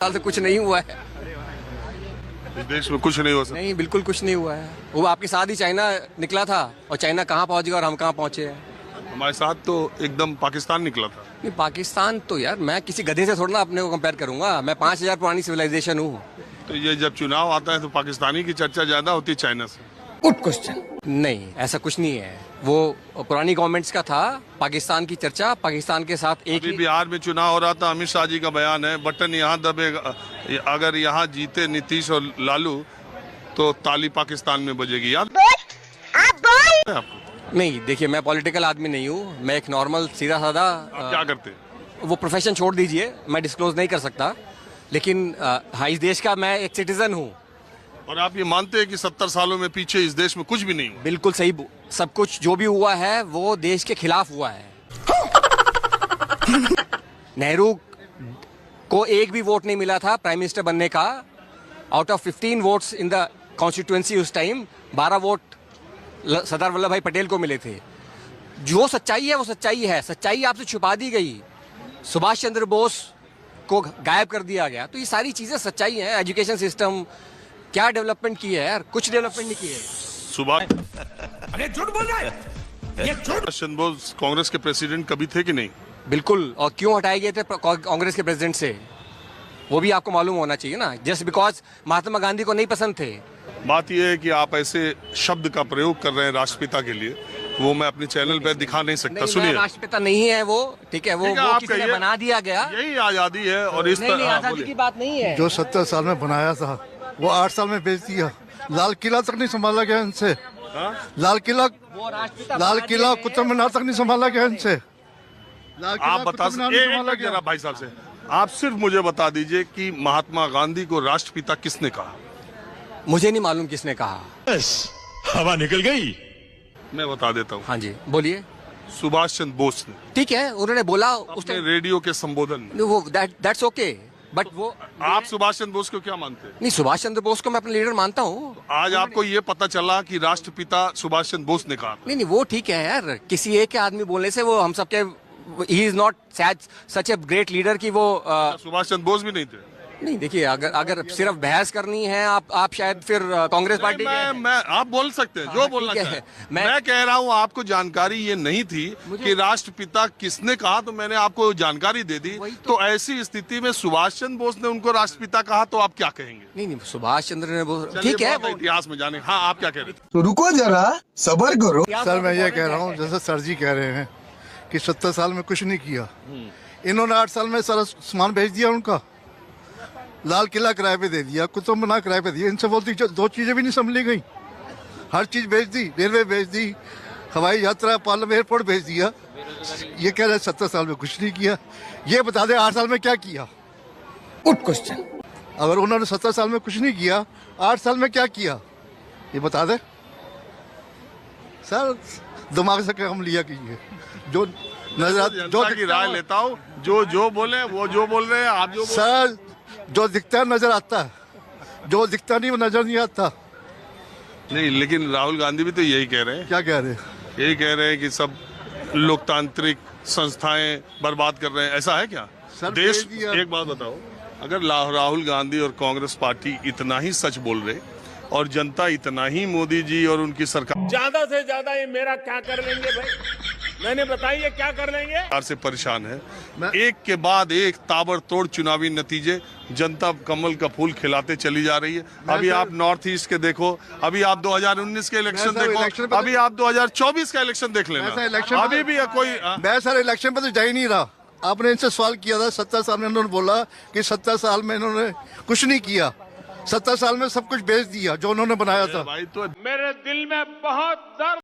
साल से कुछ नहीं हुआ है। इस देश में कुछ नहीं हो सकता। नहीं, बिल्कुल कुछ नहीं हुआ है। वो आपके साथ ही चाइना निकला था, और चाइना कहाँ पहुंच गया और हम कहाँ पहुंचे हैं। हमारे साथ तो एकदम पाकिस्तान निकला था। नहीं, पाकिस्तान तो यार मैं किसी गधे से थोड़ा ना अपने को कंपेयर करूंगा। मैं 5000 पुरानी सिविलाइजेशन हूँ। तो ये जब चुनाव आता है तो पाकिस्तानी की चर्चा ज्यादा होती है चाइना से। Good question. नहीं, ऐसा कुछ नहीं है। वो पुरानी गवर्नमेंट्स का था, पाकिस्तान की चर्चा पाकिस्तान के साथ एक अभी ही। बिहार में चुनाव हो रहा था, अमित शाह जी का बयान है, बटन यहाँ दबेगा, अगर यहाँ जीते नीतीश और लालू तो ताली पाकिस्तान में बजेगी। याद है आपको? नहीं, देखिए मैं पॉलिटिकल आदमी नहीं हूँ। मैं एक नॉर्मल सीधा साधा आप क्या करते हैं? वो प्रोफेशन छोड़ दीजिए, मैं डिस्क्लोज नहीं कर सकता। लेकिन हाँ, इस देश का मैं एक सिटीजन हूँ। और आप ये मानते हैं कि 70 सालों में पीछे इस देश में कुछ भी नहीं हुआ? बिल्कुल सही। सब कुछ जो भी हुआ है वो देश के खिलाफ हुआ है। नेहरू को एक भी वोट नहीं मिला था प्राइम मिनिस्टर बनने का। Out of 15 votes in the constituency उस टाइम 12 वोट सरदार वल्लभ भाई पटेल को मिले थे। जो सच्चाई है वो सच्चाई है। सच्चाई आपसे छुपा दी गई। सुभाष चंद्र बोस को गायब कर दिया गया। तो ये सारी चीजें सच्चाई है। एजुकेशन सिस्टम क्या डेवलपमेंट की है यार? कुछ डेवलपमेंट नहीं की है। सुभाष अरे झूठ बोल रहा है, ये झूठ। चंद्र बोस कांग्रेस के प्रेसिडेंट कभी थे कि नहीं? बिल्कुल। और क्यों हटाए गए थे कांग्रेस के प्रेसिडेंट से, वो भी आपको मालूम होना चाहिए ना। जस्ट बिकॉज महात्मा गांधी को नहीं पसंद थे। बात यह है कि आप ऐसे शब्द का प्रयोग कर रहे हैं राष्ट्रपिता के लिए, वो मैं अपने चैनल पर दिखा नहीं सकता। नहीं, सुनिए, राष्ट्रपिता नहीं है वो, ठीक है। वो आप किसी ने कहिए, बना दिया गया। यही आजादी है। और इस नहीं, तरह आजादी की बात नहीं है। जो 70 साल में बनाया था वो 8 साल में बेच दिया। लाल किला तक नहीं संभाला गया इनसे। लाल किला कुतुब मीनार तक नहीं संभाला गया इनसे। आप बता सकते जरा भाई साहब से, आप सिर्फ मुझे बता दीजिए कि महात्मा गांधी को राष्ट्रपिता किसने कहा? मुझे नहीं मालूम किसने कहा। बस हवा निकल गई। मैं बता देता हूँ। हाँ जी, बोलिए। सुभाष चंद्र बोस ने ठीक है, उन्होंने बोला अपने रेडियो के संबोधन में। वो दैट्स ओके। बट वो आप सुभाष चंद्र बोस को क्या मानते हैं? नहीं, सुभाष चंद्र बोस को मैं अपना लीडर मानता हूँ। आज आपको ये पता चला कि राष्ट्रपिता सुभाष चंद्र बोस ने कहा। नहीं, वो ठीक है यार। किसी एक आदमी बोलने से वो हम सबके, he is not such a great leader कि वो सुभाष चंद्र बोस भी नहीं थे? नहीं, देखिए अगर सिर्फ बहस करनी है आप शायद फिर कांग्रेस पार्टी मैं आप बोल सकते हैं जो बोलना ठीक है। चाहें। मैं कह रहा हूँ आपको जानकारी ये नहीं थी कि राष्ट्रपिता किसने कहा, तो मैंने आपको जानकारी दे दी। तो ऐसी स्थिति में सुभाष चंद्र बोस ने उनको राष्ट्रपिता कहा तो आप क्या कहेंगे? नहीं, सुभाष चंद्र ने चलिए, ठीक है। बहुत इतिहास में जाने। हाँ, आप क्या कह रहे थे? तो रुको जरा, सबर करो। सर मैं ये कह रहा हूँ, जैसे सर जी कह रहे हैं कि 70 साल में कुछ नहीं किया। इन्होंने 8 साल में सारा सामान भेज दिया उनका। लाल किला किराए पे दे दिया, कुतुब मीनार किराए पे दिया। इनसे बोलती 2 चीजें भी नहीं संभली गई। हर चीज भेज दी, रेलवे भेज दी, हवाई यात्रा, पार्लियामेंट एयरपोर्ट भेज दिया। ये कह रहे 70 साल में कुछ नहीं किया। ये बता दे 8 साल में क्या किया? Good question. अगर उन्होंने 70 साल में कुछ नहीं किया, 8 साल में क्या किया ये बता दे सर। दिमाग से काम लिया कीजिए। जो नजर जो की राय लेता हूँ, जो बोले वो जो बोल रहे हैं आप जो सर, जो दिखता है नजर आता है, जो दिखता नहीं वो नजर नहीं आता। नहीं, लेकिन राहुल गांधी भी तो यही कह रहे हैं। क्या कह रहे हैं? यही कह रहे हैं कि सब लोकतांत्रिक संस्थाएं बर्बाद कर रहे हैं। ऐसा है क्या? सर, देश, भेज दिया। एक बात बताओ, अगर राहुल गांधी और कांग्रेस पार्टी इतना ही सच बोल रहे और जनता इतना ही मोदी जी और उनकी सरकार ज्यादा से ज्यादा ये मेरा क्या कर लेंगे भाई, मैंने बताइए क्या कर लेंगे से परेशान है, एक के बाद एक ताबड़तोड़ चुनावी नतीजे, जनता कमल का फूल खिलाते चली जा रही है। अभी आप नॉर्थ ईस्ट के देखो, अभी आप 2019 के इलेक्शन देखो, अभी आप 2024 का इलेक्शन देख लेना। अभी भी कोई मैं सर इलेक्शन पे तो जा ही नहीं रहा। आपने इनसे सवाल किया था 70 साल में, इन्होंने बोला कि 70 साल में इन्होंने कुछ नहीं किया। 70 साल में सब कुछ बेच दिया जो उन्होंने बनाया था। भाई तो मेरे दिल में बहुत दर्द